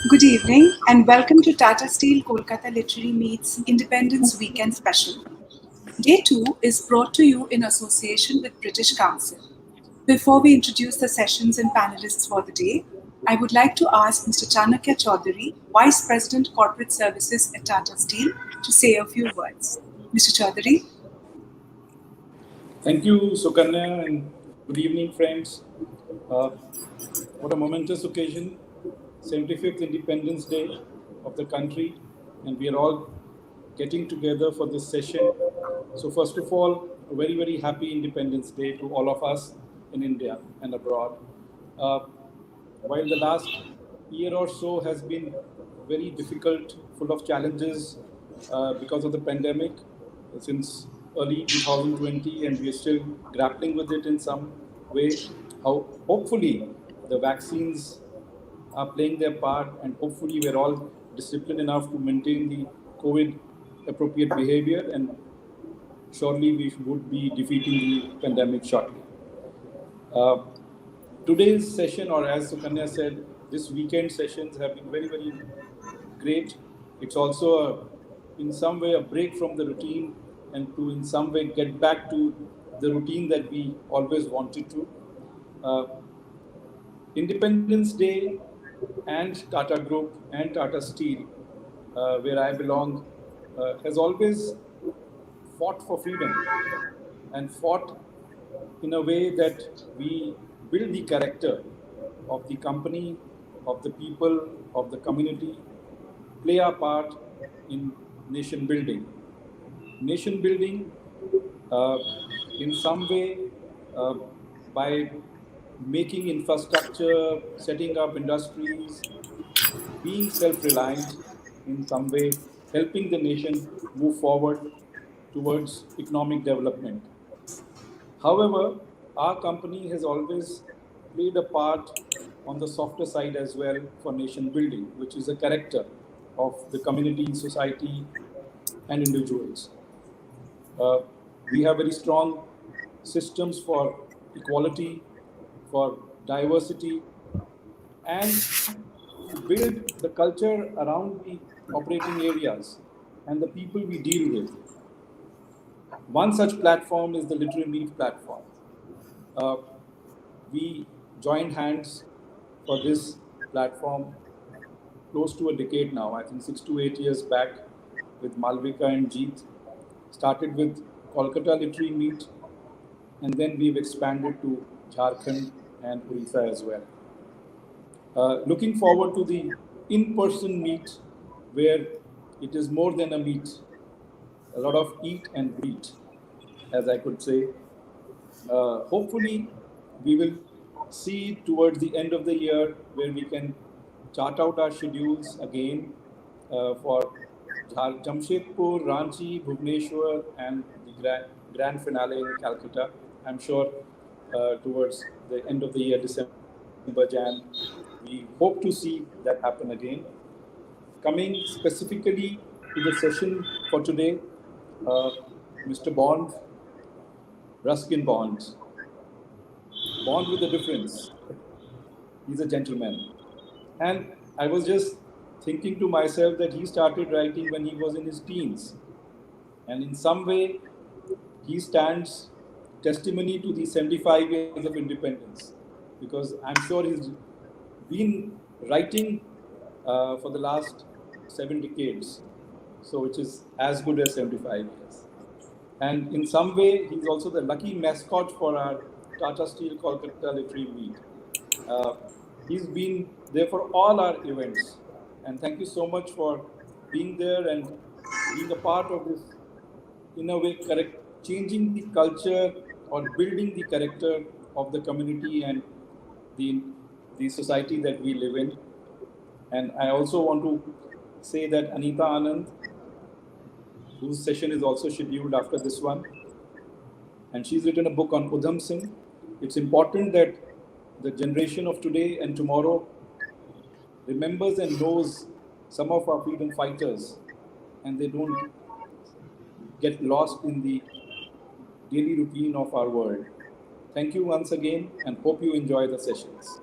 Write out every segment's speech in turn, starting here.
Good evening and welcome to Tata Steel Kolkata Literary Meets Independence Weekend Special. Day 2 is brought to you in association with British Council. Before we introduce the sessions and panelists for the day, I would like to ask Mr. Chanakya Chaudhary, Vice President Corporate Services at Tata Steel, to say a few words. Mr. Chaudhary. Thank you, Sukanya, and good evening, friends. Uh, what a momentous occasion, 75th Independence Day of the country, and we are all getting together for this session. So, first of all, a very, very happy Independence Day to all of us in India and abroad. Uh, while the last year or so has been very difficult, full of challenges because of the pandemic since early 2020, and we are still grappling with it in some way. How hopefully the vaccines are playing their part, and hopefully we're all disciplined enough to maintain the COVID appropriate behavior, and surely we would be defeating the pandemic shortly. Uh, Today's session, or as Sukanya said, this weekend sessions have been very, very great. It's also, in some way, a break from the routine and to, in some way, get back to the routine that we always wanted to. Uh, Independence Day and Tata Group and Tata Steel, where I belong, has always fought for freedom and fought in a way that we build the character of the company, of the people, of the community, play our part in nation building. Nation building, uh, in some way, uh, by making infrastructure, setting up industries, being self-reliant in some way, helping the nation move forward towards economic development. However, our company has always played a part on the softer side as well for nation building, which is a character of the community, society, and individuals. Uh, we have very strong systems for equality, for diversity, and to build the culture around the operating areas and the people we deal with. One such platform is the Literary Meet platform. Uh, we joined hands for this platform close to a decade now, I think 6 to 8 years back, with Malavika and Jeet. Started with Kolkata Literary Meet, and then we've expanded to Jharkhand and Orissa as well. Looking forward to the in-person meet, where it is more than a meet, a lot of eat and greet, as I could say. Hopefully, we will see towards the end of the year where we can chart out our schedules again for Jamshedpur, Ranchi, Bhubaneswar, and the grand finale in Calcutta. I'm sure towards the end of the year, December, Jan, we hope to see that happen again. Coming specifically to the session for today, uh, Mr. Bond, Ruskin Bond, Bond with a difference. He's a gentleman. And I was just thinking to myself that he started writing when he was in his teens. And in some way, he stands testimony to the 75 years of independence. Because I'm sure he's been writing for the last 7 decades. So, which is as good as 75 years. And in some way, he's also the lucky mascot for our Tata Steel Kolkata Literary Meet. Uh, he's been there for all our events. And thank you so much for being there and being a part of this, in a way, correct, changing the culture or building the character of the community and the, the society that we live in. And I also want to say that Anita Anand, whose session is also scheduled after this one, and she's written a book on Udham Singh. It's important that the generation of today and tomorrow remembers and knows some of our freedom fighters, and they don't get lost in the daily routine of our world. Thank you once again, and hope you enjoy the sessions.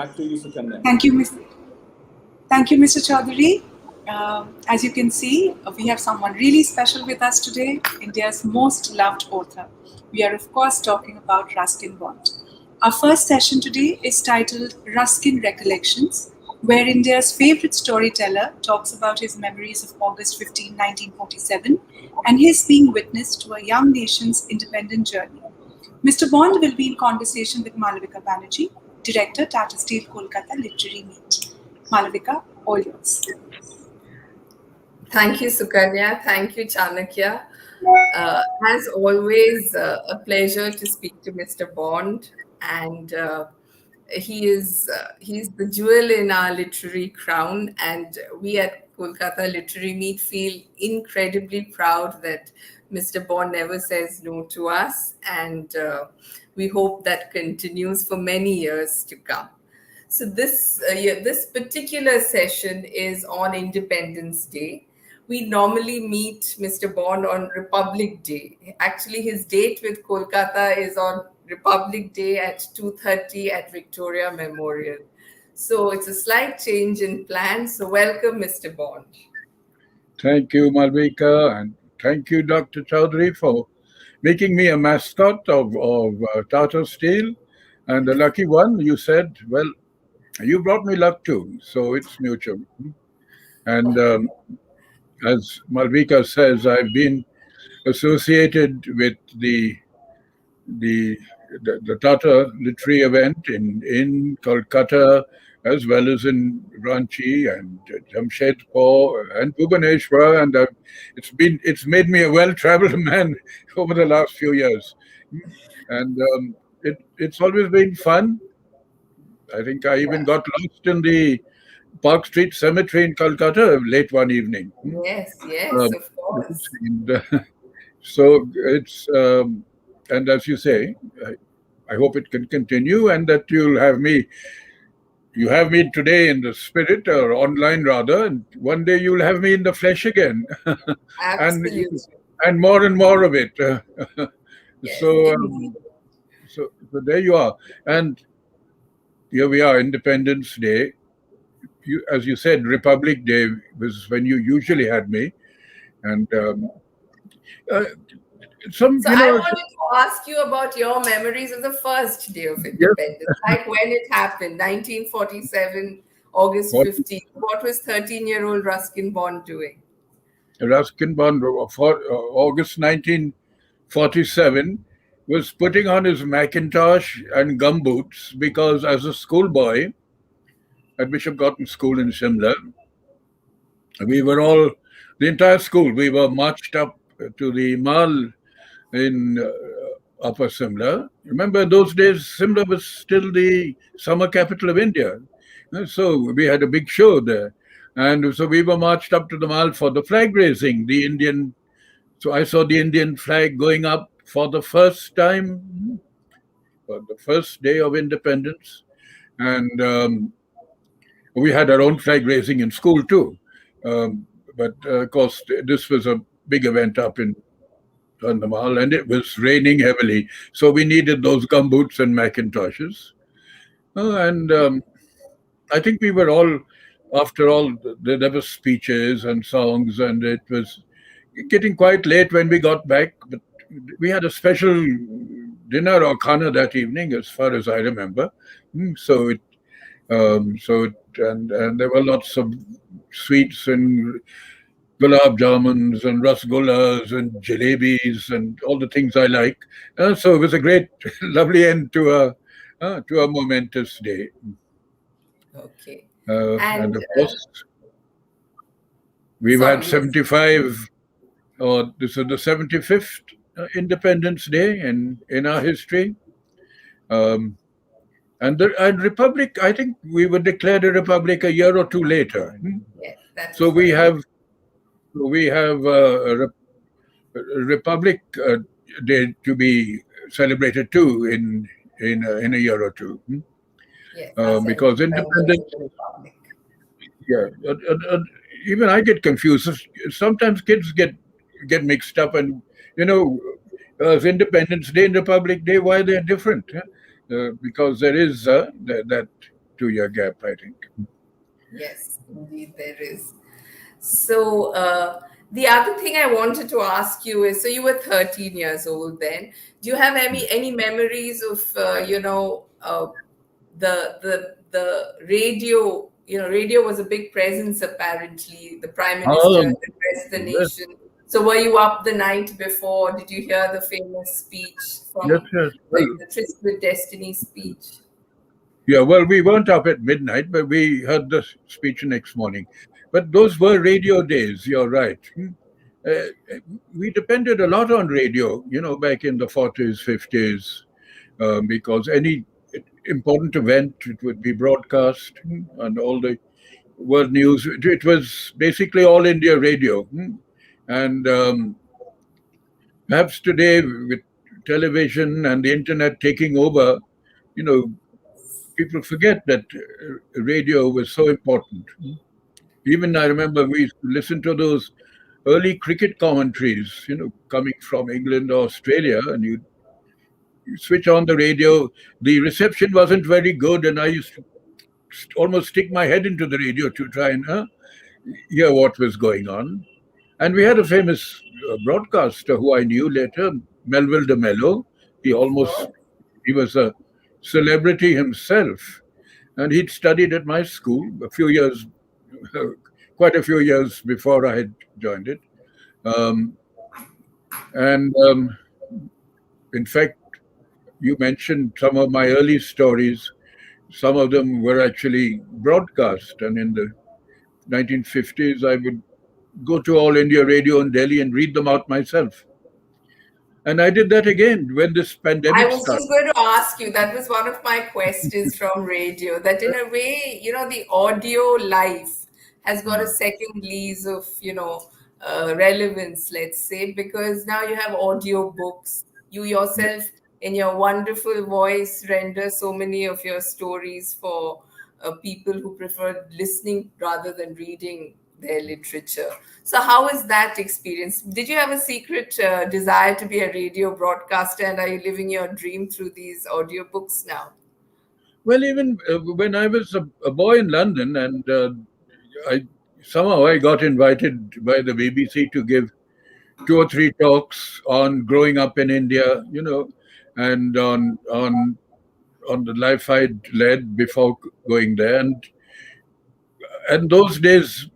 Back to you, Sukanya. Thank you, Ms. Thank you, Mr. Chaudhary. As you can see, we have someone really special with us today, India's most loved author. We are, of course, talking about Ruskin Bond. Our first session today is titled Ruskin Recollections, where India's favorite storyteller talks about his memories of August 15, 1947, and his being witness to a young nation's independent journey. Mr. Bond will be in conversation with Malavika Banerjee, Director, Tata Steel Kolkata Literary Meet. Malavika, all yours. Thank you, Sukanya. Thank you, Chanakya. As always, a pleasure to speak to Mr. Bond, and he's the jewel in our literary crown, and we at Kolkata Literary Meet feel incredibly proud that Mr. Bond never says no to us, and we hope that continues for many years to come. So this particular session is on Independence Day. We normally meet Mr. Bond on Republic Day. Actually, his date with Kolkata is on Republic Day at 2:30 at Victoria Memorial. So it's a slight change in plans. So welcome, Mr. Bond. Thank you, Malvika, and thank you, Dr. Chaudhary, for making me a mascot of Tata Steel. And the lucky one, you said, well, you brought me luck too, so it's mutual. And as Malvika says, I've been associated with the the Tata literary event in Kolkata, as well as in Ranchi and Jamshedpur and Bhubaneswar, and it's made me a well-traveled man over the last few years, and it's always been fun. I think I even got lost in the Park Street Cemetery in Calcutta late one evening. Yes, Um, of course. and, so it's and as you say, I hope it can continue, and that you'll have me. You have me today in the spirit, or online rather, and one day you'll have me in the flesh again, and Absolutely. and more of it. Yes, so, indeed. so there you are, and here we are, Independence Day. As you said, Republic Day was when you usually had me, and uh, some, So I wanted to ask you about your memories of the first day of yes, independence, like when it happened, 1947, August what 15th. What was 13-year-old Ruskin Bond doing? Ruskin Bond for August 1947 was putting on his Macintosh and gumboots because, as a schoolboy at Bishop Cotton School in Shimla, we were all, the entire school, we were marched up to the Mall in Upper Simla. Remember, those days, Simla was still the summer capital of India. So we had a big show there. And so we were marched up to the Mall for the flag raising, the Indian. So I saw the Indian flag going up for the first time, for the first day of independence. And we had our own flag raising in school too. But of course, this was a big event up in on the mall, and it was raining heavily. So we needed those gumboots and Macintoshes. And I think we were all, after all, there were speeches and songs, and it was getting quite late when we got back. But we had a special dinner or khana that evening, as far as I remember. And there were lots of sweets and gulab jamuns and rasgullas and jalebis and all the things I like. So it was a great, lovely end to a momentous day. Okay. And And of course, we've had sorry, yes. 75, or this is the 75th Independence Day in our history. Um, and Republic, I think we were declared a republic a year or two later. Yes, that So is we correct. have a Republic Day to be celebrated too in a year or two. Yes, our Because 75th years of independence, the Republic. yeah, even I get confused. Sometimes kids get mixed up, and you know, Independence Day and Republic Day, why they're different? Because there is that 2 year gap, I think. Yes, indeed, there is. So, the other thing I wanted to ask you is, so you were 13 years old then. Do you have any memories of the radio? Radio was a big presence apparently. The Prime Minister Oh, addressed the yes, nation. So, were you up the night before? Did you hear the famous speech yes, from, yes. like, Well, the Tryst with Destiny speech? yeah, well, we weren't up at midnight, but we heard the speech next morning. But those were radio days, you're right. We depended a lot on radio, back in the 40s, 50s, because any important event, it would be broadcast, and all the world news. It was basically all India radio. And perhaps today, with television and the internet taking over, you know, people forget that radio was so important. Even I remember we used to listen to those early cricket commentaries, coming from England or Australia, and you switch on the radio. The reception wasn't very good, and I used to almost stick my head into the radio to try and hear what was going on. And we had a famous broadcaster who I knew later, Melville de Mello. He was a celebrity himself, and he'd studied at my school a few years, quite a few years before I had joined it. Um, and in fact, you mentioned some of my early stories. Some of them were actually broadcast, and in the 1950s, I would go to All India Radio in Delhi and read them out myself. And I did that again when this I pandemic was started. just going to ask you, that was one of my questions from radio, that in a way, the audio life has got a second lease of, relevance, let's say, because now you have audio books. You yourself, in your wonderful voice, render so many of your stories for people who prefer listening rather than reading their literature. So, how is that experience? Did you have a secret desire to be a radio broadcaster, and are you living your dream through these audiobooks now? Well, even when I was a boy in London, and I somehow I got invited by the BBC to give 2 or 3 talks on growing up in India, and on the life I'd led before going there, and those days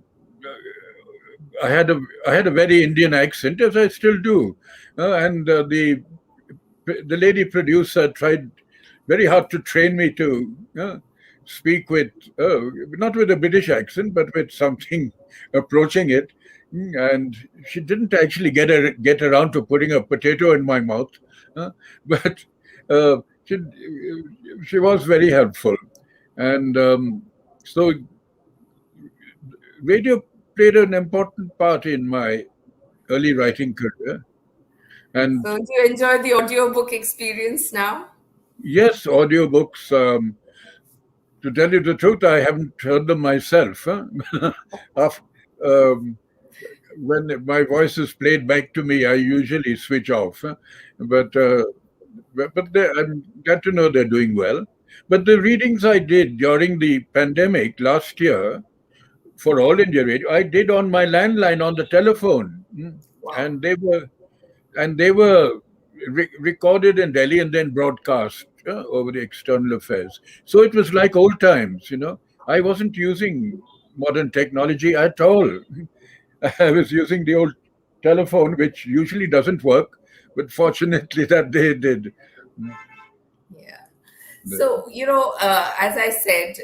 I had a very Indian accent, as I still do, and the lady producer tried very hard to train me to speak with not with a British accent, but with something approaching it. And she didn't actually get around to putting a potato in my mouth, but uh, she was very helpful, and so radio played an important part in my early writing career. And So, do you enjoy the audiobook experience now? yes, audiobooks. To tell you the truth, I haven't heard them myself. Af- um, when my voice is played back to me, I usually switch off. But I'm glad to know they're doing well. But the readings I did during the pandemic last year for All India Radio, I did on my landline on the telephone. Wow. And they were recorded in Delhi and then broadcast over the external affairs. So it was like old times. I wasn't using modern technology at all. I was using the old telephone, which usually doesn't work, but fortunately that day it did. Yeah. So, as I said,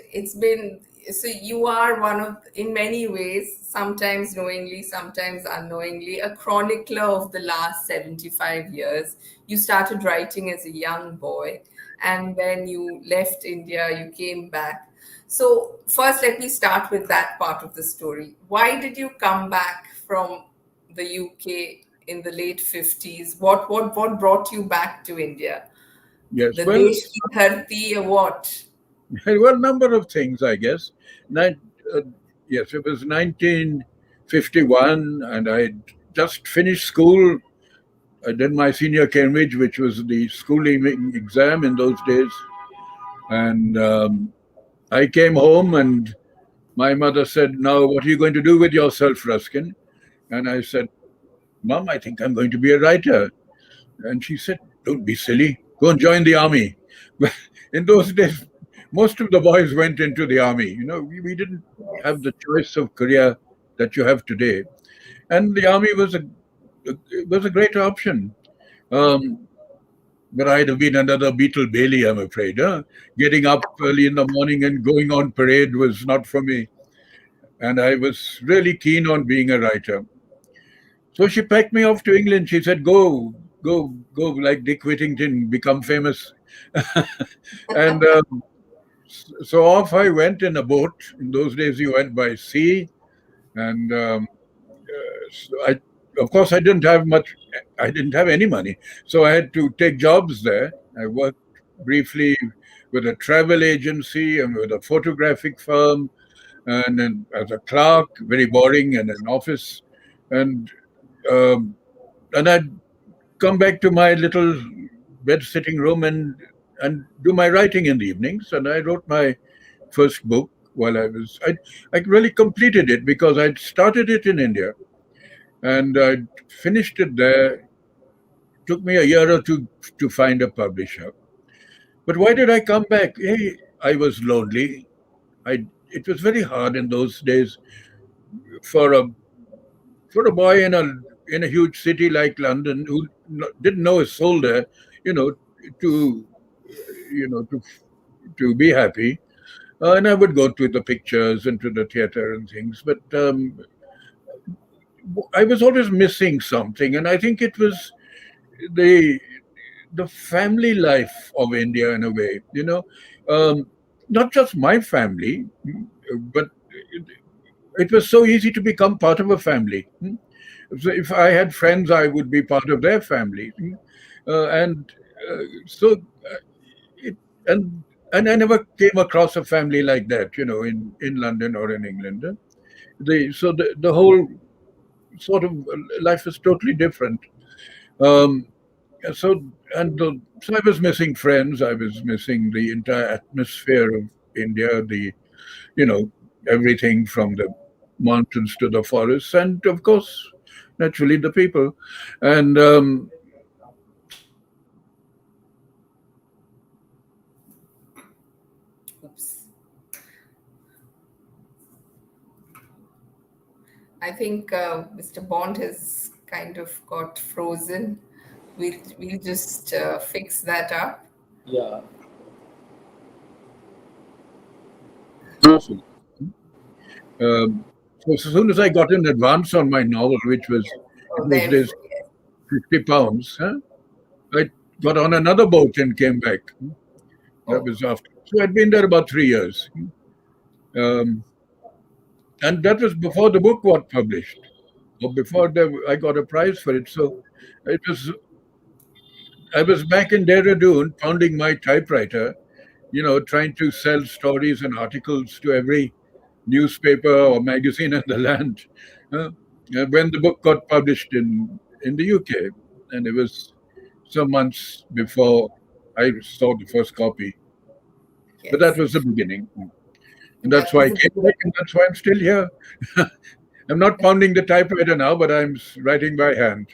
so you are one of, in many ways, sometimes knowingly, sometimes unknowingly, a chronicler of the last 75 years. You started writing as a young boy, and when you left India, you came back. So, first, let me start with that part of the story. Why did you come back from the UK in the late 50s? What brought you back to India? Yes, The well, Desh Ki Dharti or what? well, number of things, I guess. Nin- uh, yes, it was 1951, and I just finished school. I did my senior Cambridge, which was the school leaving exam in those days, and I came home and my mother said, "Now, what are you going to do with yourself, Ruskin?" And I said, "Mom, I think I'm going to be a writer." And she said, "Don't be silly. Go and join the army." Well, in those days, most of the boys went into the army. We didn't have Yes. the choice of career that you have today. And the army was a great option. Um, but I'd have been another Beetle Bailey, I'm afraid. Huh? Getting up early in the morning and going on parade was not for me. And I was really keen on being a writer. So she packed me off to England. She said, "Go, go, go, like Dick Whittington, become famous." And so off I went in a boat. In those days, you went by sea. And so of course, I didn't have much, I didn't have any money. So I had to take jobs there. I worked briefly with a travel agency and with a photographic firm, and then as a clerk, very boring, in an office. And um, and I'd come back to my little bed sitting room and do my writing in the evenings. And I wrote my first book while I really completed it because I'd started it in India and I'd finished it there. It took me a year or two to find a publisher. But why did I come back? Hey, I was lonely. It was very hard in those days for a boy in a huge city like London who didn't know a soul there, you know, to to be happy. And I would go to the pictures and to the theater and things, but I was always missing something, and I think it was the the family life of India in a way. Not just my family, but it was so easy to become part of a family. So if I had friends, I would be part of their family. And so it and and I never came across a family like that, in London or in England. The whole sort of life is totally different. Um, so so I was missing friends. I was missing the entire atmosphere of India. You know everything from the mountains to the forests, and of course, naturally the people. And so Oops. I think Mr. Bond has kind of got frozen. We'll just fix that up. Yeah. awful. Um, so as soon as I got an advance on my novel, which was Oh, in those there. days £50, huh? I got on another boat and came back. That Oh, was after. So I'd been there about 3 years. Um, and that was before the book got published, or before I got a prize for it. So it was I was back in Dehradun pounding my typewriter, trying to sell stories and articles to every newspaper or magazine in the land. When the book got published in the UK, and it was some months before I saw the first copy. But that yes. was the beginning. And that's That why I was a came bit. back, and that's why I'm still here. I'm not pounding the typewriter now, but I'm writing by hand.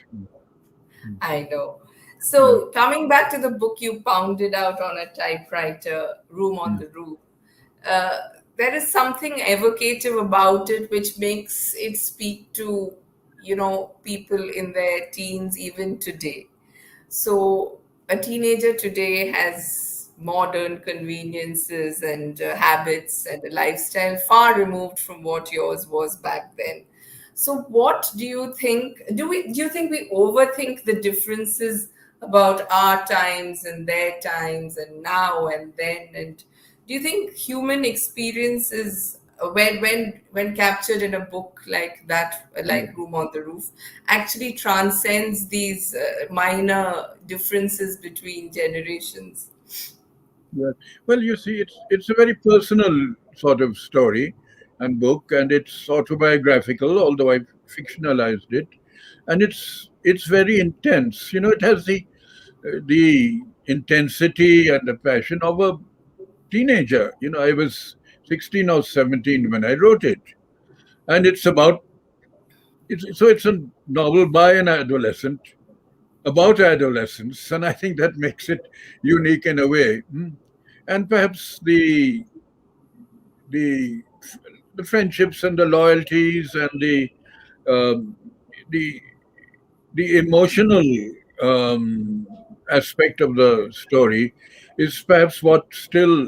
I know. Yeah. So, coming back to the book you pounded out on a typewriter, Room on Mm. the Roof, uh, there is something evocative about it which makes it speak to, people in their teens even today. So, a teenager today has modern conveniences and habits and a lifestyle far removed from what yours was back then. So, what do you think? Do you think we overthink the differences about our times and their times and now and then? And do you think human experience is when captured in a book like that, Mm. like Room on the Roof, actually transcends these minor differences between generations? Yeah. Well, you see, it's a very personal sort of story and book, and it's autobiographical, although I've fictionalized it, and it's very intense. It has the intensity and the passion of a teenager. I was 16 or 17 when I wrote it. And it's a novel by an adolescent about adolescence, and I think that makes it unique in a way. And perhaps the the friendships and the loyalties and um, the the emotional um, aspect of the story is perhaps what still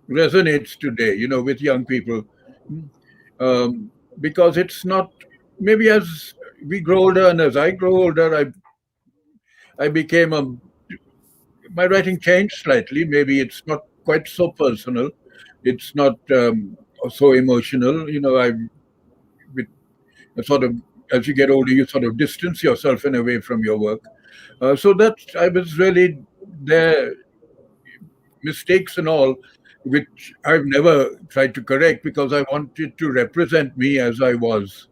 resonates today, with young people. Mm. Because it's not, maybe as we grow older and as I grow older, I became my writing changed slightly. Maybe it's not quite so personal. It's not so emotional. With sort of, as you get older, you sort of distance yourself in a way from your work. So that I was really there, mistakes and all, which I've never tried to correct because I wanted to represent me as I was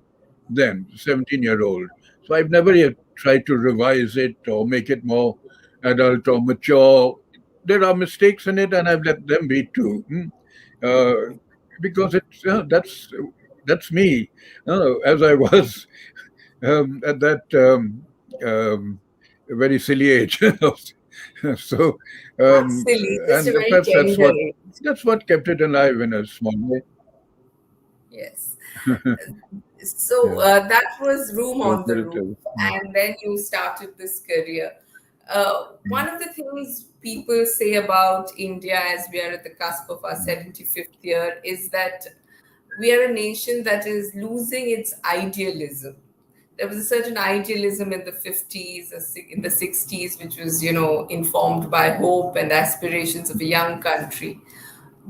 then, 17-year-old. So I've never yet tried to revise it or make it more adult or mature. There are mistakes in it, and I've let them be too. Uh, because that's me, as I was at that very silly age. So, Not um, silly, just a and very perhaps tender age. that's what kept it alive in a small way. Yes. So Yeah. that was Room So on the there it Roof, is. Mm. and then you started this career. One of the things people say about India as we are at the cusp of our 75th year is that we are a nation that is losing its idealism. There was a certain idealism in the 50s, in the 60s, which was, informed by hope and aspirations of a young country.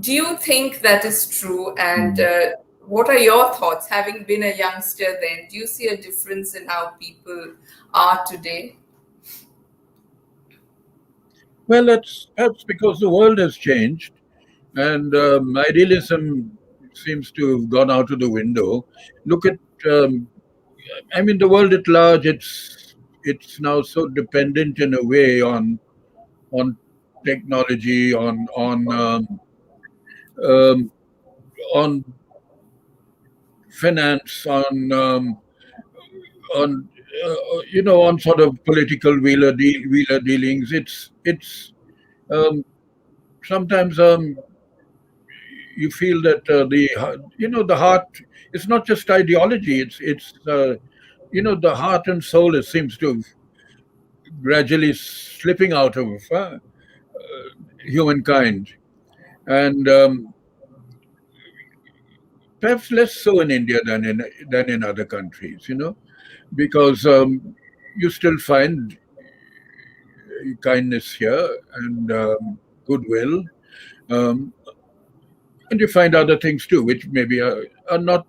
Do you think that is true? And Mm. what are your thoughts, having been a youngster then? Do you see a difference in how people are today? Well, that's because the world has changed, and idealism seems to have gone out of the window. Look at, um, I mean, the world at large. It's now so dependent in a way on technology, um, on finance, on on sort of political wheeler dealings. It's sometimes you feel that the heart. It's not just ideology. It's the heart and soul. It seems to have gradually slipping out of humankind, and perhaps less so in India than in other countries. Because you still find kindness here and goodwill, um, and you find other things too, which maybe are not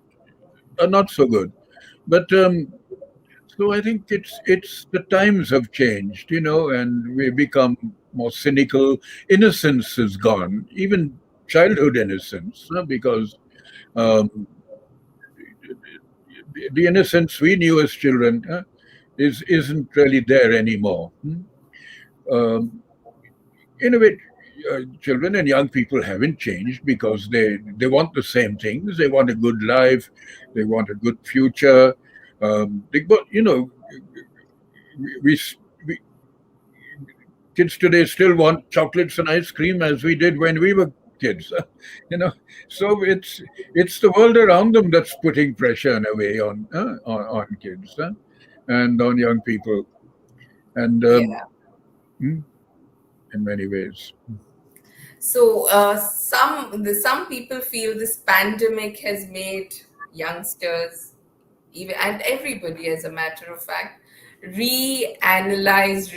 so good. But so I think it's the times have changed, and we become more cynical. Innocence is gone, even childhood innocence, because um, the innocence we knew as children isn't really there anymore. Um, in a way, children and young people haven't changed because they want the same things. They want a good life. They want a good future. But we, we kids today still want chocolates and ice cream as we did when we were kids. you know, so it's the world around them that's putting pressure in a way on kids and on young people, and Yeah. mm, in many ways. So some people feel this pandemic has made youngsters, even and everybody, as a matter of fact, reanalyze,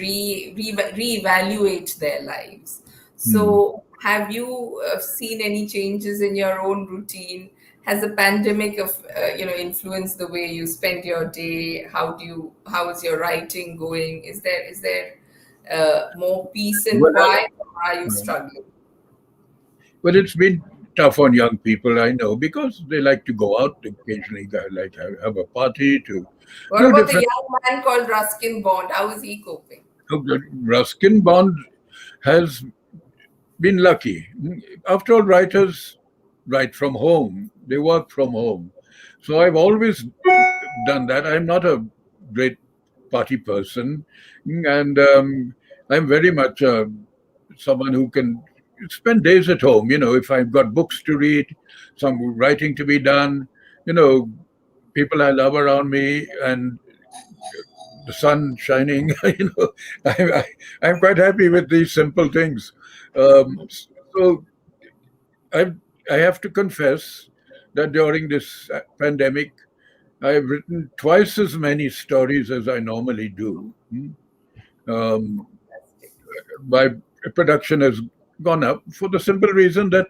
reevaluate their lives. Mm. So, have you seen any changes in your own routine? Has the pandemic influenced the way you spend your day? How is your writing going? Is there more peace and Well, quiet, or are you uh, struggling? Well, it's been tough on young people, I know, because they like to go out occasionally, they like have a party to What do about the different. young man called Ruskin Bond? How is he coping? Ruskin Bond has been lucky. After all, writers write from home. They work from home. So I've always done that. I'm not a great party person, and I'm very much someone who can spend days at home. If I've got books to read, some writing to be done, you know, people I love around me, and the sun shining. I, I, I'm quite happy with these simple things. So I I have to confess that during this pandemic, I have written twice as many stories as I normally do. Um, my production has gone up for the simple reason that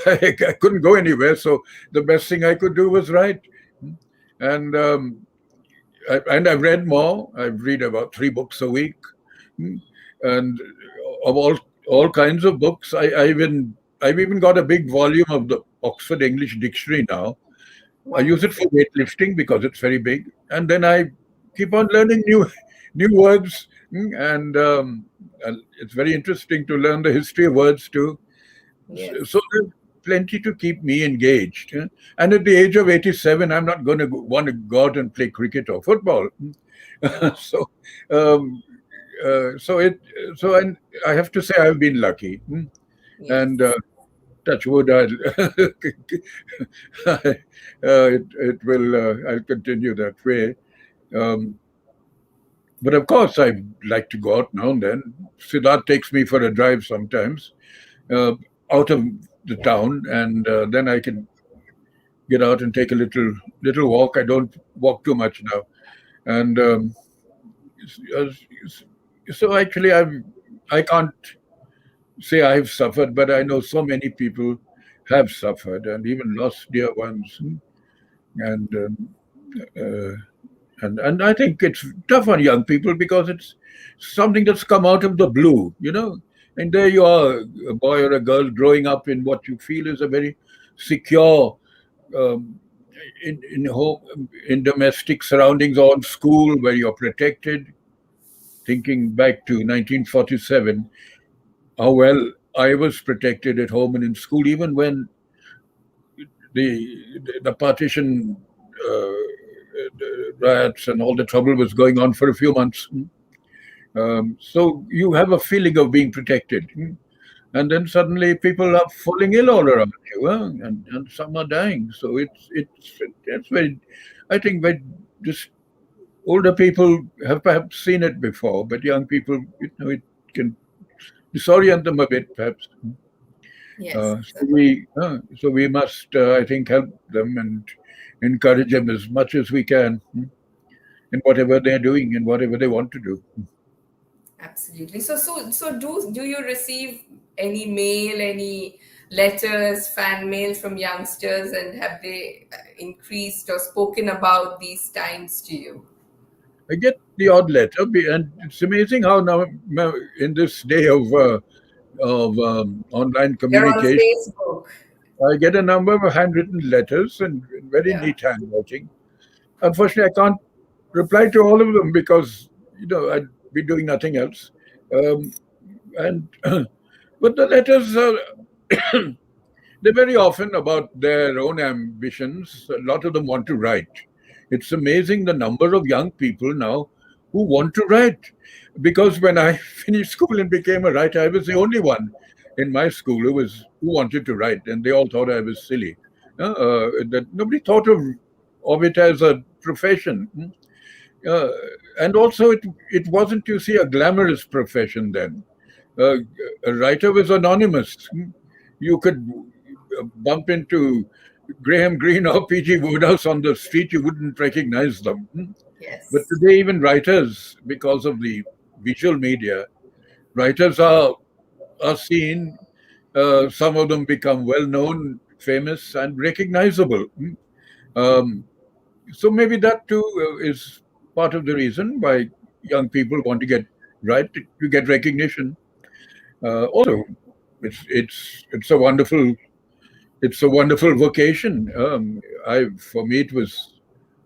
I couldn't go anywhere, so the best thing I could do was write. And and I've read more. I read about 3 books a week, and of all kinds of books. I've even got a big volume of the Oxford English Dictionary now. I use it for weightlifting because it's very big, and then I keep on learning new words, and it's very interesting to learn the history of words too. So Yes. there's plenty to keep me engaged. And at the age of 87, I'm not going to want to go out and play cricket or football. so, um, so it, so I have to say I've been lucky, and Yes. touch wood, it will. I'll continue that way. Um, but of course, I like to go out now and then. Siddharth takes me for a drive sometimes, uh, out of the town, and then I can get out and take a little walk. I don't walk too much now, and so actually, I can't say I've suffered, but I know so many people have suffered and even lost dear ones, and uh, and I think it's tough on young people because it's something that's come out of the blue. And there you are, a boy or a girl growing up in what you feel is a very secure, um, in home, in domestic surroundings, or in school where you're protected. Thinking back to 1947, how well I was protected at home and in school, even when the partition riots and all the trouble was going on for a few months. So you have a feeling of being protected. And then suddenly people are falling ill all around you, and some are dying. So it's very, I think, very just older people have perhaps seen it before, but young people, it can disorient them a bit, perhaps. Yes. So we must, I think, help them and encourage them as much as we can, in whatever they're doing and whatever they want to do. Absolutely. So do you receive any mail, any letters, fan mail from youngsters, and have they increased or spoken about these times to you? I get the odd letter, and it's amazing how now in this day of online They're on communication, Facebook. I get a number of handwritten letters and very Yeah. neat handwriting. Unfortunately, I can't reply to all of them because I'd be doing nothing else. Um, and but the letters are they're very often about their own ambitions. A lot of them want to write. It's amazing the number of young people now who want to write. Because when I finished school and became a writer, I was the only one in my school who wanted to write, and they all thought I was silly. That nobody thought of it as a profession. Uh, and also, it wasn't, you see, a glamorous profession then. Uh, a writer was anonymous. You could bump into Graham Greene or P.G. Wodehouse on the street, you wouldn't recognize them. But Yes. today, even writers, because of the visual media, writers are seen. Some of them become well known, famous, and recognizable. Um, so maybe that too is part of the reason why young people want to get right, to get recognition. Also, it's a wonderful vocation. For me, it was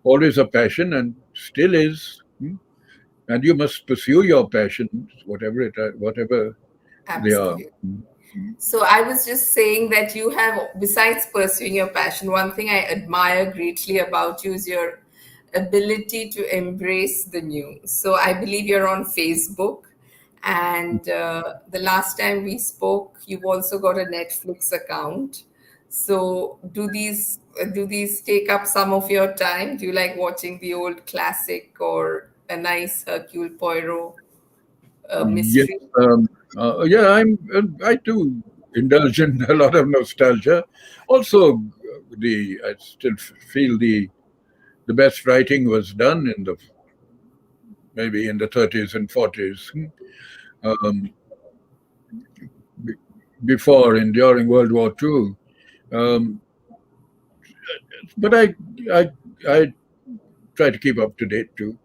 always a passion and still is. And you must pursue your passions, whatever they are. Absolutely. So I was just saying that you have, besides pursuing your passion, one thing I admire greatly about you is your ability to embrace the new. So I believe you're on Facebook, and the last time we spoke, you've also got a Netflix account. So do these take up some of your time? Do you like watching the old classic or a nice Hercule Poirot Yes, mystery? yeah, I too indulge in a lot of nostalgia. Also, the I still feel the best writing was done in the maybe in the 30s and 40s, um, be- before and during World War II. Um, but I I try to keep up to date too.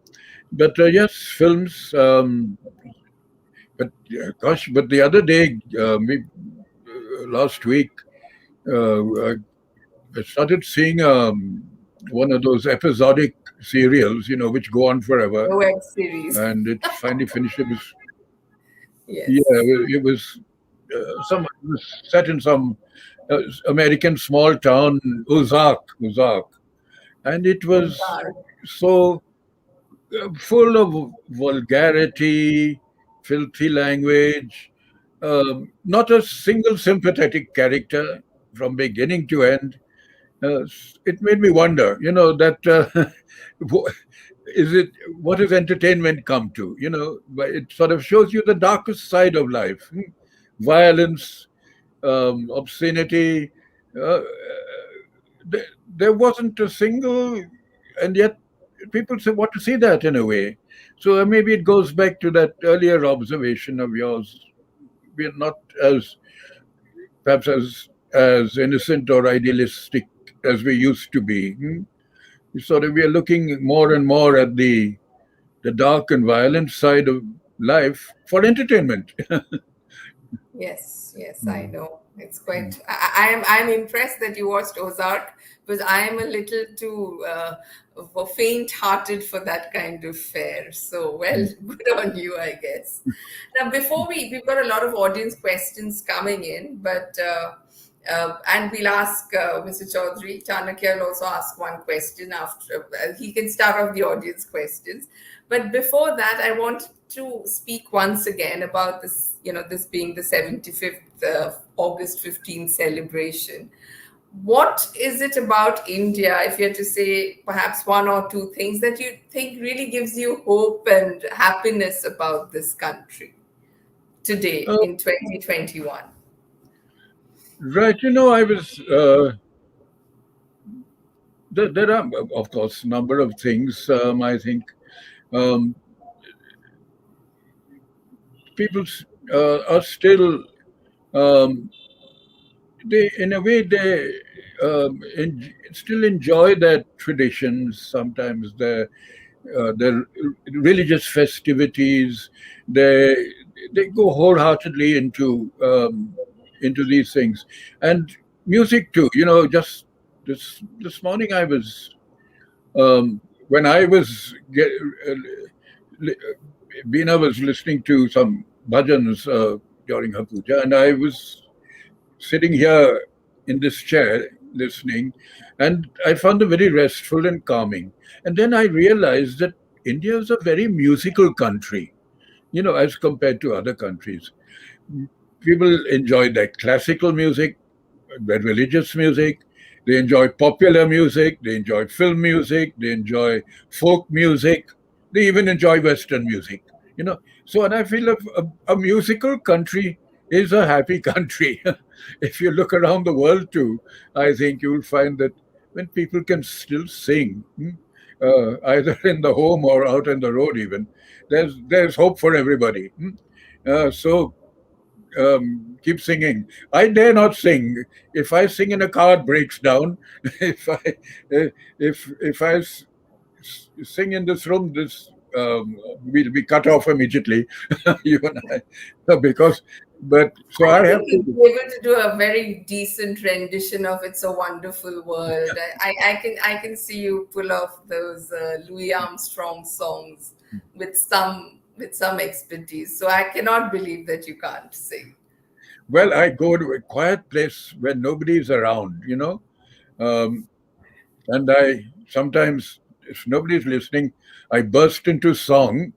But yes, films. But gosh, but the other day, last week, I started seeing one of those episodic serials, which go on forever, The web series. and it finally finished. It was yeah, Yes. it was it was set in some American small town, Ozark, and it was Ozark. so full of vulgarity, filthy language, not a single sympathetic character from beginning to end. It made me wonder, that wh- is it what does entertainment come to? But it sort of shows you the darkest side of life, violence, obscenity. Uh, there wasn't a single, and yet people want to see that in a way. So maybe it goes back to that earlier observation of yours. We're not as perhaps as innocent or idealistic as we used to be. Sort of, we are looking more and more at the dark and violent side of life for entertainment. Yes, yes, I Mm, know. It's mm, quite. I'm impressed that you watched Ozark because I am a little too faint-hearted for that kind of fare. So, well, mm. good on you, I guess. Now, before we've got a lot of audience questions coming in, but and we'll ask Mr. Chaudhary. Chanakya will also ask one question after. He can start off the audience questions. But before that, I want to speak once again about this, this being the 75th August 15th celebration. What is it about India, if you had to say perhaps one or two things that you think really gives you hope and happiness about this country today Uh, in 2021? right, I was there are of course a number of things. I think um, people are still um, they in a way they still enjoy their traditions. Sometimes their religious festivities. They they go wholeheartedly into these things, and music too. Just this morning I was when I was li- Bina was listening to some bhajans during her puja, and I was sitting here in this chair listening, and I found it very restful and calming. And then I realized that India is a very musical country, as compared to other countries. People enjoy their classical music, their religious music, they enjoy popular music, they enjoy film music, they enjoy folk music, they even enjoy Western music. So, and I feel a musical country is a happy country. If you look around the world too, I think you'll find that when people can still sing, either in the home or out on the road, even there's hope for everybody. So keep singing. I dare not sing. If I sing in a car, it breaks down. if I if I sing in this room, this will be cut off immediately. You and I, because but so I I think have you'd to. be able to do a very decent rendition of "It's a Wonderful World." I can see you pull off those Louis Armstrong songs with some expertise. So I cannot believe that you can't sing. Well, I go to a quiet place where nobody's around, um, and I sometimes, if nobody's listening, I burst into song.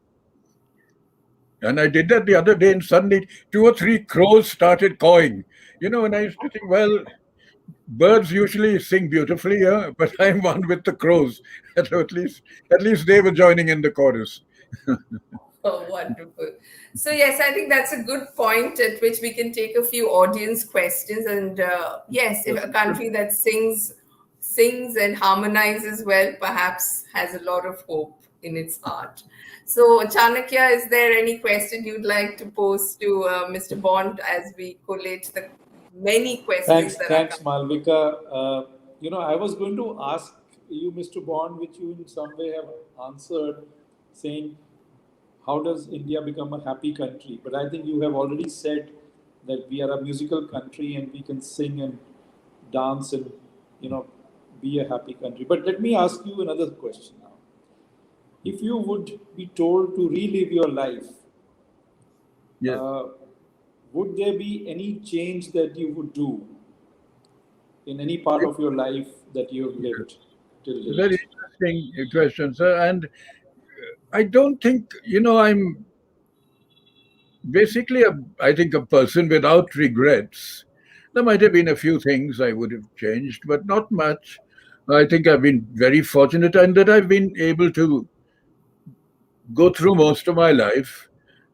And I did that the other day, and suddenly two or three crows started cawing. And I used to think, well, birds usually sing beautifully, yeah, but I'm one with the crows. So at least they were joining in the chorus. Oh, wonderful. So, yes, I think that's a good point at which we can take a few audience questions. And yes, if a country that sings and harmonizes well, perhaps has a lot of hope in its art. So, Chanakya, is there any question you'd like to pose to Mr. Bond as we collate the many questions that are Thanks, coming? Malvika. I was going to ask you, Mr. Bond, which you in some way have answered, saying, how does India become a happy country? But I think you have already said that we are a musical country and we can sing and dance and, you know, be a happy country. But let me ask you another question now. If you would be told to relive your life, Yes. uh, would there be any change that you would do in any part of your life that you have lived till Very date? interesting question, sir. And I don't think, I'm basically, I think, a person without regrets. There might have been a few things I would have changed, but not much. I think I've been very fortunate and that I've been able to go through most of my life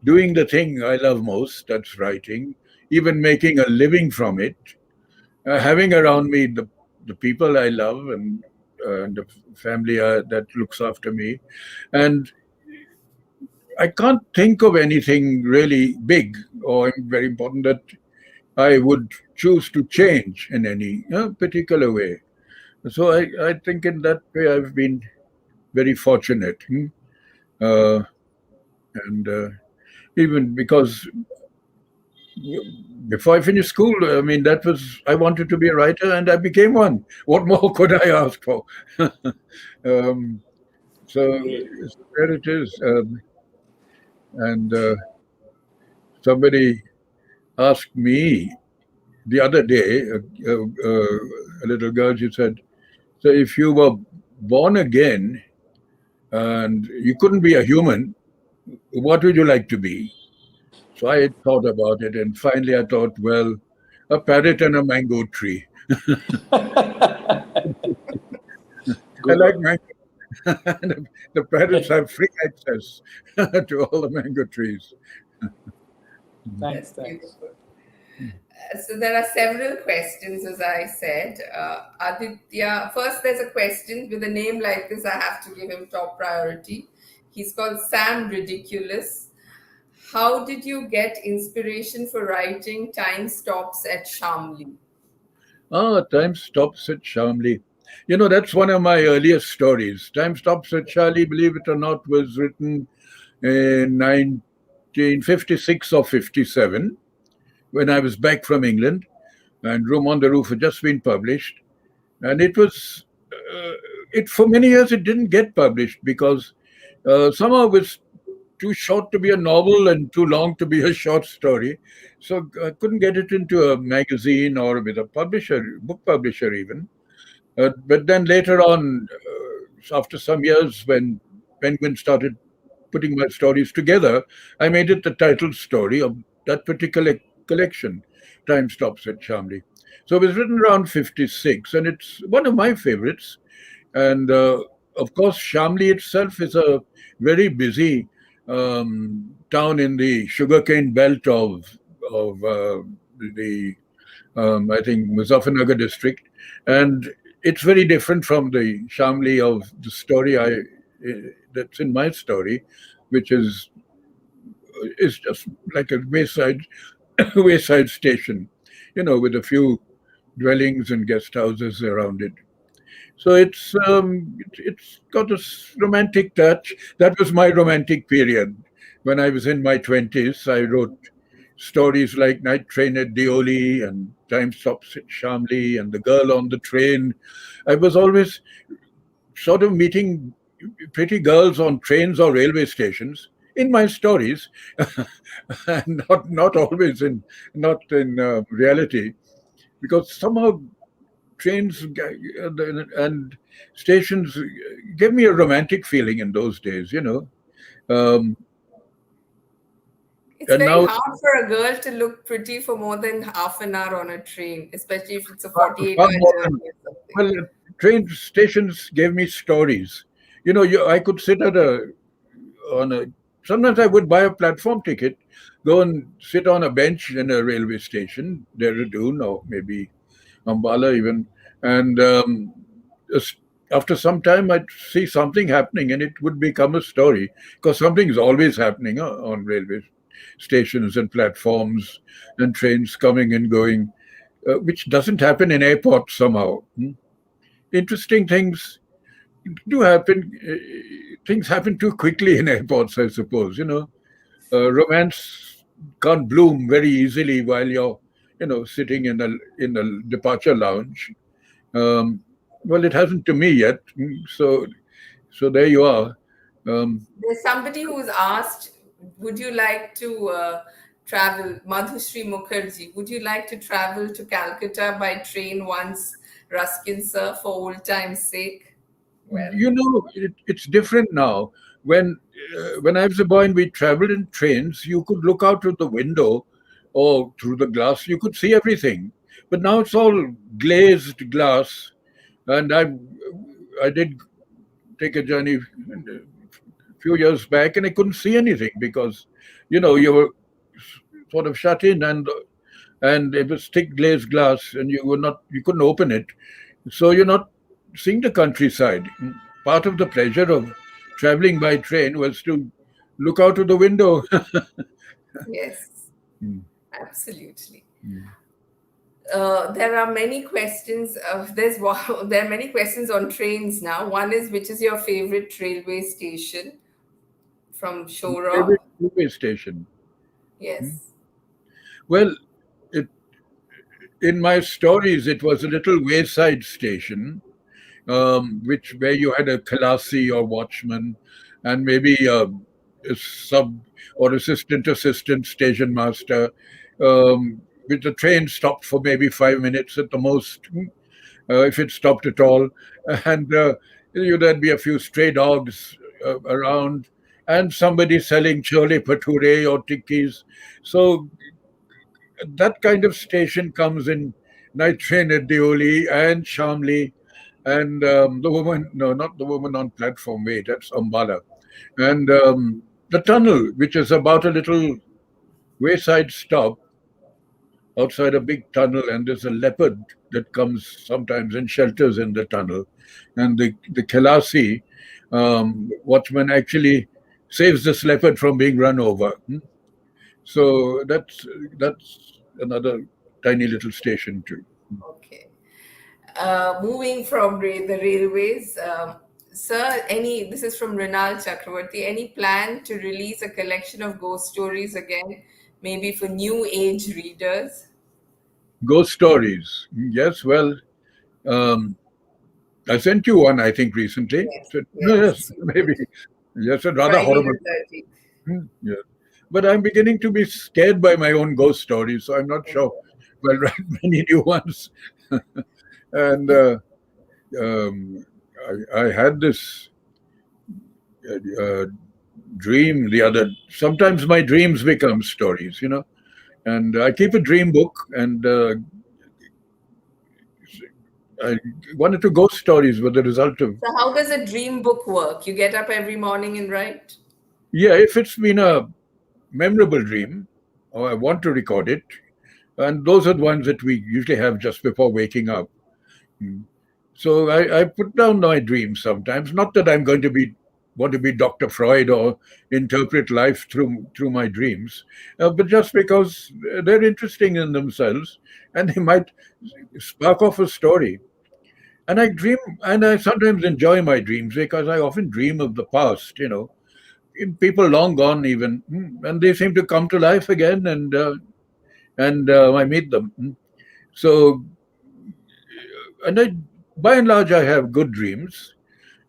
doing the thing I love most, that's writing, even making a living from it, having around me the people I love and the family that looks after me. And I can't think of anything really big or very important that I would choose to change in any particular way. So I think in that way I've been very fortunate. Uh, and even because before I finished school, I mean, I wanted to be a writer and I became one. What more could I ask for? um, so Great. there it is. And somebody asked me the other day, a little girl, she said, so if you were born again and you couldn't be a human, what would you like to be? So I had thought about it, and finally I thought, well, a parrot and a mango tree. I Good like one. mango. And the parrots have free access to all the mango trees. Thanks, That's thanks. beautiful. So there are several questions, as I said. Aditya, first there's a question with a name like this. I have to give him top priority. He's called Sam Ridiculous. How did you get inspiration for writing Time Stops at Shamli? Ah, Time Stops at Shamli. That's one of my earliest stories. Time Stops at Charlie, believe it or not, was written in 1956 or 57 when I was back from England, and Room on the Roof had just been published. And uh, for many years, it didn't get published because somehow it was too short to be a novel and too long to be a short story. So I couldn't get it into a magazine or with a publisher, book publisher even. But then later on, after some years, when Penguin started putting my stories together, I made it the title story of that particular collection, Time Stops at Shamli. So it was written around 56, and it's one of my favorites. And of course, Shamli itself is a very busy town in the sugarcane belt of the I think Muzaffarnagar district, and it's very different from the Shamli of the story that's in my story, which is just like a wayside station, with a few dwellings and guest houses around it. So it's got a romantic touch. That was my romantic period. When I was in my 20s, I wrote stories like Night Train at Deoli and Time Stops at Shamli and The Girl on the Train. I was always sort of meeting pretty girls on trains or railway stations in my stories, and not always in not in reality, because somehow trains and stations gave me a romantic feeling in those days, um, It's and very now hard for a girl to look pretty for more than half an hour on a train, especially if it's a far 48-hour more than, journey or something. well, train stations gave me stories. I could sit on a sometimes I would buy a platform ticket, go and sit on a bench in a railway station, Dehradun or maybe Ambala even, and as- after some time I'd see something happening and it would become a story, because something is always happening on railway stations and platforms and trains coming and going, which doesn't happen in airports somehow. Interesting things do happen. Things happen too quickly in airports, I suppose. Romance can't bloom very easily while you're, sitting in a departure lounge. Um, well, it hasn't to me yet. So there you are. Um, There's somebody who's asked, would you like to travel, Madhushree Mukherjee, would you like to travel to Calcutta by train once, Ruskin sir, for old time's sake? Well, it's different now. When I was a boy and we traveled in trains, you could look out of the window or through the glass. You could see everything. But now it's all glazed glass. And I did take a journey a few years back, and I couldn't see anything because, you were sort of shut in, and it was thick glazed glass, and you couldn't open it. So you're not seeing the countryside. Part of the pleasure of traveling by train was to look out of the window. yes, Mm, absolutely. mm. There are many questions. There are many questions on trains now. One is, which is your favorite railway station from Shorop? Favorite railway station. Mm. Yes. Well, it, in my stories, it was a little wayside station, which where you had a Kalasi or watchman, and maybe a sub or assistant station master. With the train stopped for maybe 5 minutes at the most, if it stopped at all, and there'd be a few stray dogs around, and somebody selling chole bhature or tikkis. So that kind of station comes in night train at Deoli and Shamli, and the woman, no, not the woman on platform, wait, that's Ambala. And the tunnel, which is about a little wayside stop outside a big tunnel, and there's a leopard that comes sometimes and shelters in the tunnel. And the Kelasi watchman actually saves this leopard from being run over. So that's another tiny little station too. Okay. Moving from the railways, sir, this is from Rinal Chakravarti, any plan to release a collection of ghost stories again, maybe for new age readers? Ghost stories. Yes, well, um, I sent you one, I think, recently. Yes, So, yes, yes, you maybe. did. Yes, a rather Friday horrible. the 13th. Yeah. But I'm beginning to be scared by my own ghost stories, so I'm not sure I'll write many new ones. And um, I had this uh, dream the other. Sometimes my dreams become stories, and I keep a dream book, and I one or two ghost stories were the result of. So, how does a dream book work? You get up every morning and write? Yeah, if it's been a memorable dream, or I want to record it, and those are the ones that we usually have just before waking up. Mm. So I put down my dreams sometimes. Not that I'm going to want to be Dr. Freud or interpret life through my dreams, but just because they're interesting in themselves, and they might spark off a story. And I sometimes enjoy my dreams because I often dream of the past. In people long gone even, and they seem to come to life again, and I meet them. So, and by and large, I have good dreams,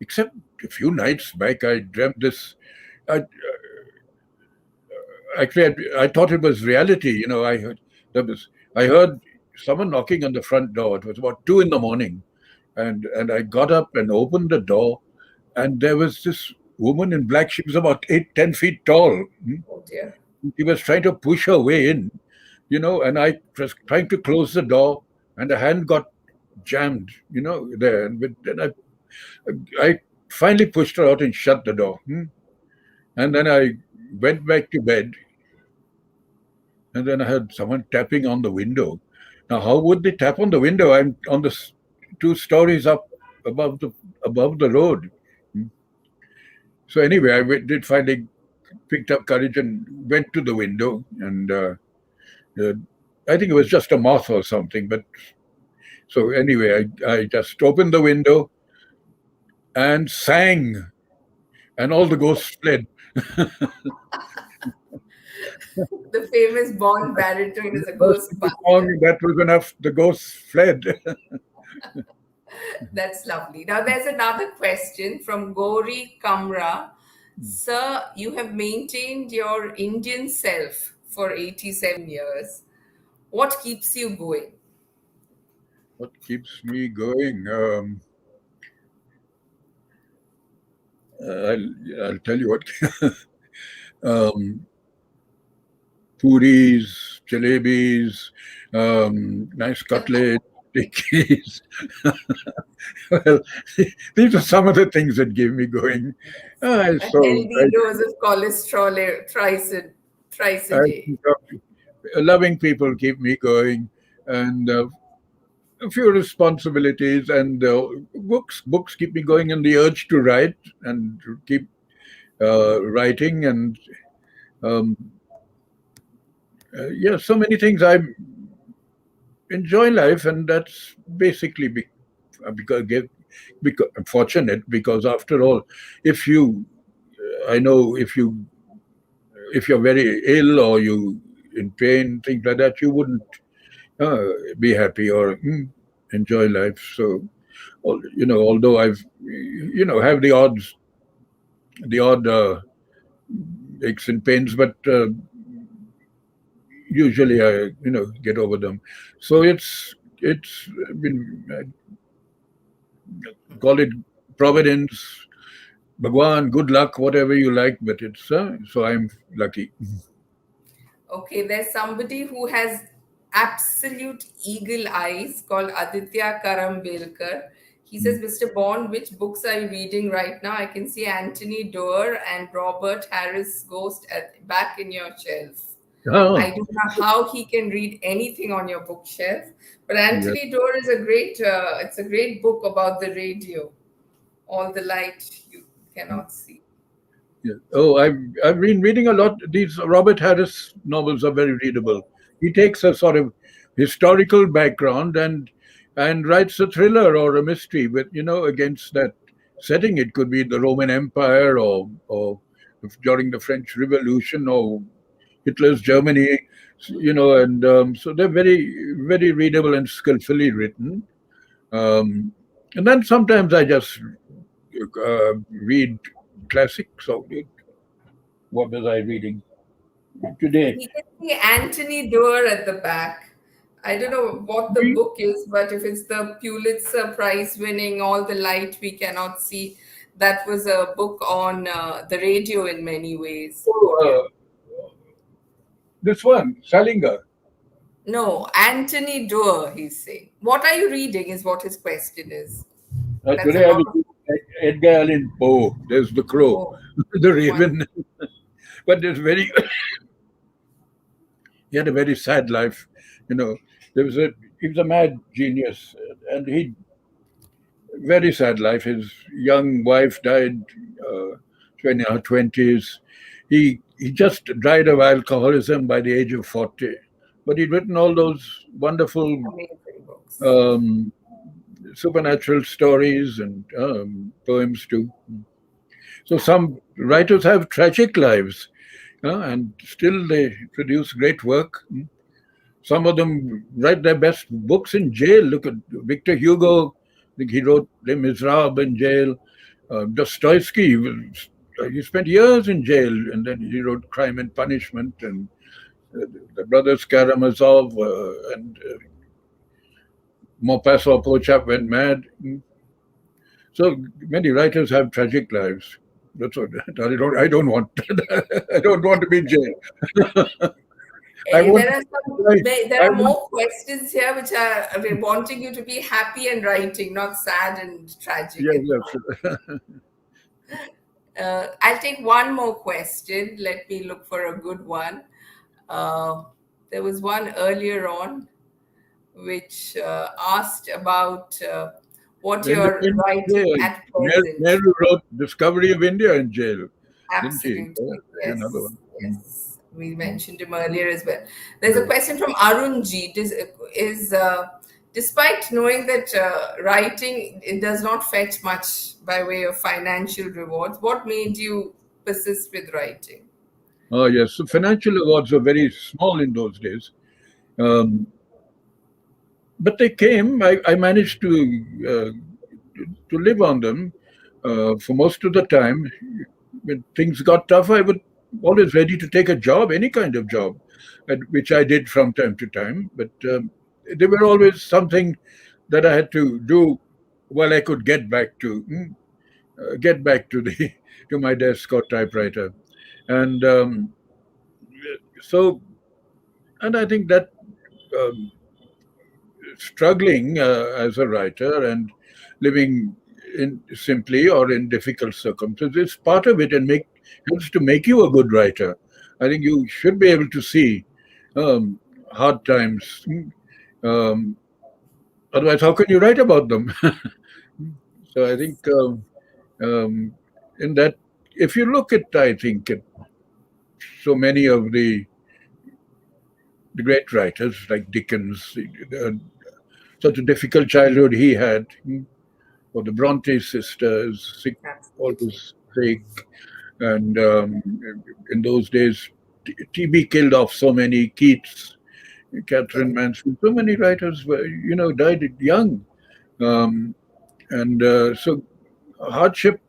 except a few nights back, I dreamt this. I, actually, I thought it was reality. I heard there was I heard someone knocking on the front door. It was about 2 in the morning, and I got up and opened the door, and there was this woman in black. She was about 8, 10 feet tall. Oh dear. She was trying to push her way in, and I was trying to close the door, and the hand got jammed, there. And then I finally pushed her out and shut the door. And then I went back to bed, and then I heard someone tapping on the window. Now, how would they tap on the window? I'm on the 2 stories up above the road. Hmm. So anyway, did finally picked up courage and went to the window, and uh, I think it was just a moth or something. But so anyway, I just opened the window and sang, and all the ghosts fled. The famous Bond baritone is a First ghost buster. song, that was enough. The ghosts fled. That's lovely. Now, there's another question from Gauri Kamra. Sir, you have maintained your Indian self for 87 years. What keeps you going? What keeps me going? I'll tell you what. um, Puris, jalebis, nice cutlets, tikis. Well, these are some of the things that give me going. A So healthy dose of cholesterol thrice a I day. think loving people keep me going, and a few responsibilities, and books keep me going, and the urge to write and to keep writing, and um, yeah, so many things. I enjoy life, and that's basically because I'm fortunate, because after all, if you I know if you're very ill or you in pain, things like that, you wouldn't uh, be happy or enjoy life. So, although I've have the odd aches and pains, but usually I get over them. So it's been, call it providence, Bhagwan, good luck, whatever you like, but it's so I'm lucky. Okay, there's somebody who has absolute eagle eyes called Aditya Karambelkar. He says, Mr. Bond, which books are you reading right now? I can see Anthony Doerr and Robert Harris Ghost back in your shelf. Oh, I don't know how he can read anything on your bookshelf, but yeah. Anthony Doerr is it's a great book about the radio, all the light you cannot see. Yeah. Oh, I've been reading a lot. These Robert Harris novels are very readable. He takes a sort of historical background and writes a thriller or a mystery with against that setting. It could be the Roman Empire or during the French Revolution or Hitler's Germany. And so they're very very readable and skillfully written. Um, and then sometimes I just read classics. So what was I reading today? We can see Anthony Doerr at the back. I don't know what the book is, but if it's the Pulitzer Prize winning All the Light We Cannot See, that was a book on the radio in many ways. Oh, this one, Salinger. No, Anthony Doerr, he's saying. What are you reading is what his question is. That's a Today I lot was of. reading Edgar Allan Poe. There's the Crow, Oh, the one. Raven. But there's very he had a very sad life. You know, he was a mad genius, and he very sad life. His young wife died in her 20s. He just died of alcoholism by the age of 40. But he'd written all those wonderful Amazing books. um, supernatural stories and poems too. So some writers have tragic lives, and still they produce great work. Some of them write their best books in jail. Look at Victor Hugo. I think he wrote Les Miserables in jail. Dostoevsky was he spent years in jail, and then he wrote Crime and Punishment and the brothers Karamazov and Maupassant, Poor Chap Went Mad. So many writers have tragic lives. That's what I don't want. I don't want to be in jail. I want. There are some, I, there I are want. more questions here which are wanting you to be happy and writing, not sad and tragic. Yes, yes. I'll take one more question. Let me look for a good one. There was one earlier on which asked about what you're Independence writing Day. at present. Nehru wrote Discovery of India in jail, didn't he? Absolutely, Another yes, one. yes. We mentioned him earlier as well. There's a question from Arun G. Despite knowing that writing it does not fetch much by way of financial rewards, what made you persist with writing? Oh, yes. So financial awards were very small in those days. Um, but they came. I managed to live on them for most of the time. When things got tough, I was always ready to take a job, any kind of job, which I did from time to time. But they were always something that I had to do while I could get back to the to my desk or typewriter, and so and I think that. Um, Struggling as a writer and living in simply or in difficult circumstances is part of it and helps to make you a good writer. I think you should be able to see um, hard times. Um, Otherwise, how can you write about them? So I think um, in that, if you look at, I think, at so many of the great writers like Dickens, such a difficult childhood he had. Or the Bronte sisters, Absolutely. always sick. And in those days, TB killed off so many. Keats, Catherine Mansfield, so many writers were, died young. Um, and so hardship,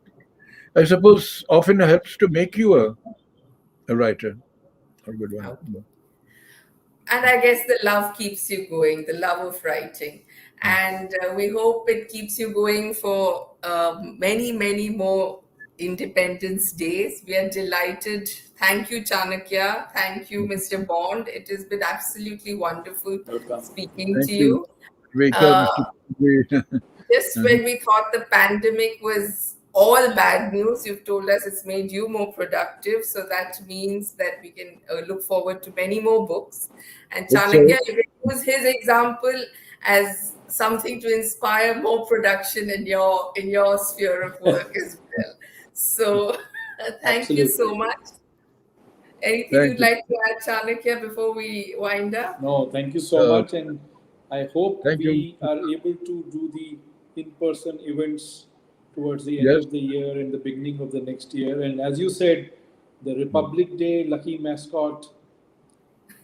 I suppose, often helps to make you a writer, a good one. And I guess the love keeps you going, the love of writing. And we hope it keeps you going for many, many more Independence Days. We are delighted. Thank you, Chanakya. Thank you, Mr. Bond. It has been absolutely wonderful Welcome. speaking to Thank you. you. Welcome, Uh, Mr. Kubri. just when we thought the pandemic was all bad news, you've told us it's made you more productive. So that means that we can look forward to many more books. And Hope so. Chanakya, you can use his example as something to inspire more production in your sphere of work as well. So thank you so Absolutely. much. Anything Thank you'd you. like to add, Chanakya, before we wind up? No, thank you so Uh, much, and I hope Thank you. we are able to do the in-person events towards the end Yes. of the year and the beginning of the next year. And as you said, the Republic Day lucky mascot,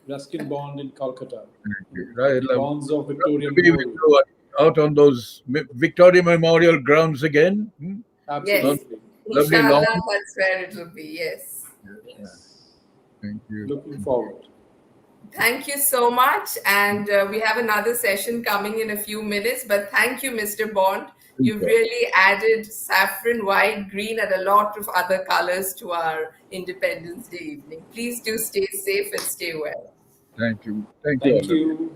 Ruskin Bond in Kolkata, I love Bonds of to Victorian be with Gold. you out on those Victoria Memorial grounds again. Yes. On Absolutely. lovely lawn. Inshallah, that's where it will be. Yes. Yes. Thank you. Looking forward. Thank you so much. And we have another session coming in a few minutes. But thank you, Mr. Bond. You've Super. really added saffron, white, green, and a lot of other colors to our Independence Day evening. Please do stay safe and stay well. Thank you. Thank you Thank all of you. you.